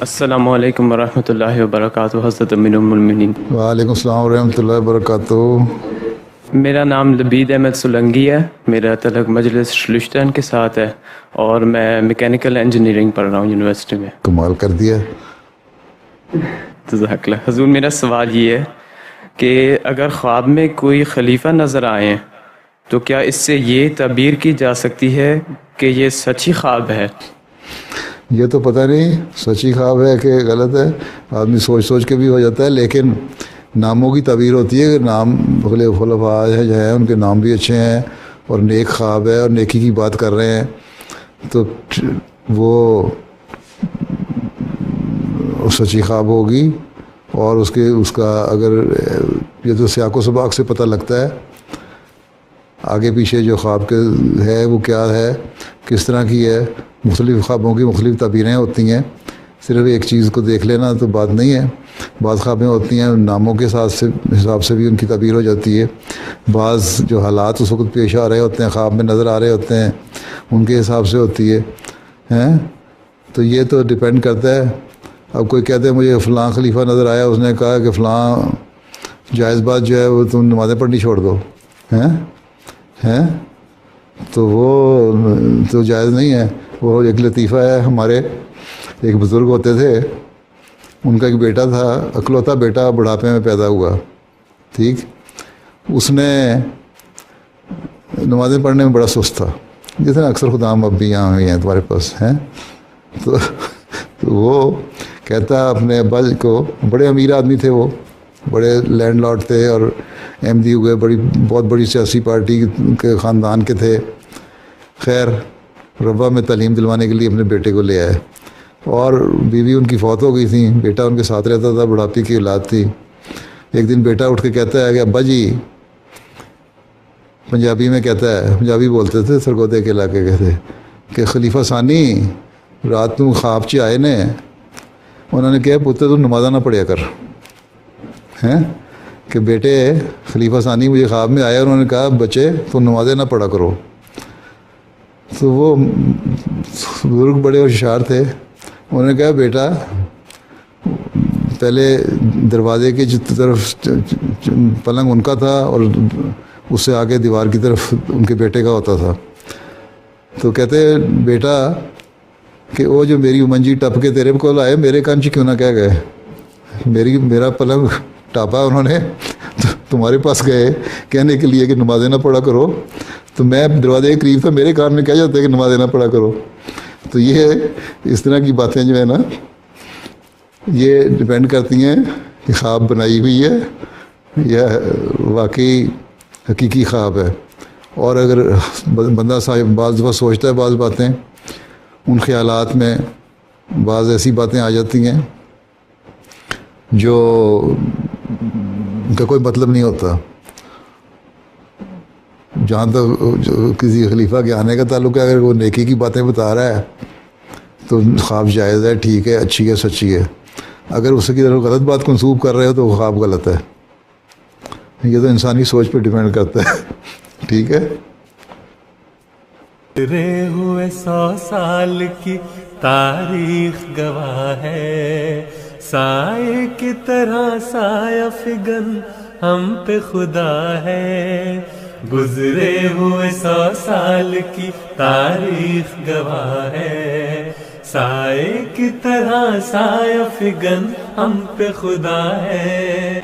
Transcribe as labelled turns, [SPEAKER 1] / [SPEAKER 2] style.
[SPEAKER 1] السلام علیکم ورحمۃ اللہ وبرکاتہ، حضرت امیر المومنین۔
[SPEAKER 2] وعلیکم السلام ورحمۃ اللہ وبرکاتہ۔
[SPEAKER 1] میرا نام لبید احمد سولنگی ہے، میرا تعلق مجلس شلوشتن کے ساتھ ہے اور میں میکینیکل انجینئرنگ پڑھ رہا ہوں یونیورسٹی میں۔
[SPEAKER 2] کمال کر دیا۔
[SPEAKER 1] جزاک اللہ۔ حضور، میرا سوال یہ ہے کہ اگر خواب میں کوئی خلیفہ نظر آئے تو کیا اس سے یہ تعبیر کی جا سکتی ہے کہ یہ سچی خواب ہے؟
[SPEAKER 2] یہ تو پتہ نہیں سچی خواب ہے کہ غلط ہے، آدمی سوچ سوچ کے بھی ہو جاتا ہے، لیکن ناموں کی تعبیر ہوتی ہے کہ نام خلفاء جو ہیں ان کے نام بھی اچھے ہیں اور نیک خواب ہے اور نیکی کی بات کر رہے ہیں، تو وہ سچی خواب ہوگی۔ اور اس کا اگر یہ تو سیاق و سباق سے پتہ لگتا ہے آگے پیچھے جو خواب کے ہے وہ کیا ہے، کس طرح کی ہے۔ مختلف خوابوں کی مختلف تعبیریں ہوتی ہیں، صرف ایک چیز کو دیکھ لینا تو بات نہیں ہے۔ بعض خوابیں ہوتی ہیں ناموں کے حساب سے بھی ان کی تعبیر ہو جاتی ہے، بعض جو حالات اس وقت پیش آ رہے ہوتے ہیں خواب میں نظر آ رہے ہوتے ہیں ان کے حساب سے ہوتی ہے۔ تو یہ تو ڈپینڈ کرتا ہے۔ اب کوئی کہتے ہیں مجھے فلاں خلیفہ نظر آیا، اس نے کہا کہ فلاں جائز بات جو ہے وہ تم نمازیں پڑھنی چھوڑ دو، ہیں تو وہ تو جائز نہیں ہے۔ وہ ایک لطیفہ ہے، ہمارے ایک بزرگ ہوتے تھے، ان کا ایک بیٹا تھا، اکلوتا بیٹا، بڑھاپے میں پیدا ہوا، ٹھیک۔ اس نے نمازیں پڑھنے میں بڑا سست تھا، جیسے اکثر خدام اب بھی یہاں ہوئی ہیں تمہارے پاس ہیں، تو وہ کہتا اپنے ابا کو، بڑے امیر آدمی تھے، وہ بڑے لینڈ لارڈ تھے اور ایم ڈی ہوئے، بہت بڑی سیاسی پارٹی کے خاندان کے تھے۔ خیر ربا میں تعلیم دلوانے کے لیے اپنے بیٹے کو لے آئے، اور بیوی ان کی فوت ہو گئی تھی، بیٹا ان کے ساتھ رہتا تھا، بڑھاپے کی اولاد تھی۔ ایک دن بیٹا اٹھ کے کہتا ہے کہ ابا جی، پنجابی میں کہتا ہے، پنجابی بولتے تھے سرگودے کے علاقے کے تھے، کہ خلیفہ ثانی رات کو خواب چ آئے نے، انہوں نے کہا پتر تو نمازہ نہ پڑھیا کر، کہ بیٹے خلیفہ ثانی مجھے خواب میں آیا، انہوں نے کہا بچے تو نمازیں نہ پڑھا کرو۔ تو وہ بزرگ بڑے ہوشیار تھے، انہوں نے کہا بیٹا پہلے دروازے کی طرف پلنگ ان کا تھا اور اس سے آگے دیوار کی طرف ان کے بیٹے کا ہوتا تھا۔ تو کہتے بیٹا کہ وہ جو میری منجی ٹپ کے تیرے کو آئے، میرے کان چ کیوں نہ کہہ گئے، میرا پلنگ ٹاپا انہوں نے، تمہارے پاس گئے کہنے کے لیے کہ نمازیں نہ پڑھا کرو، تو میں دروازے کے قریب تھا، میرے کان میں کہہ جاتا ہے کہ نمازیں نہ پڑھا کرو۔ تو یہ اس طرح کی باتیں جو ہے نا، یہ ڈپینڈ کرتی ہیں کہ خواب بنائی ہوئی ہے یا واقعی حقیقی خواب ہے۔ اور اگر بندہ صاحب بعض دفعہ سوچتا ہے بعض باتیں، ان خیالات میں بعض ایسی باتیں آ جاتی ہیں جو ان کا کوئی مطلب نہیں ہوتا۔ جہاں تک کسی خلیفہ کے آنے کا تعلق ہے، اگر وہ نیکی کی باتیں بتا رہا ہے تو خواب جائز ہے، ٹھیک ہے، اچھی ہے، سچی ہے۔ اگر اس کی طرف غلط بات منسوب کر رہے ہو تو وہ خواب غلط ہے۔ یہ تو انسانی سوچ پہ ڈیپینڈ کرتا ہے، ٹھیک ہے۔
[SPEAKER 3] گزرے ہوئے 100 سال کی تاریخ گواہ ہے، سائے کی طرح سایہ فگن ہم پہ خدا ہے۔ گزرے ہوئے 100 سال کی تاریخ گواہ ہے، سائے کی طرح سایہ فگن ہم پہ خدا ہے۔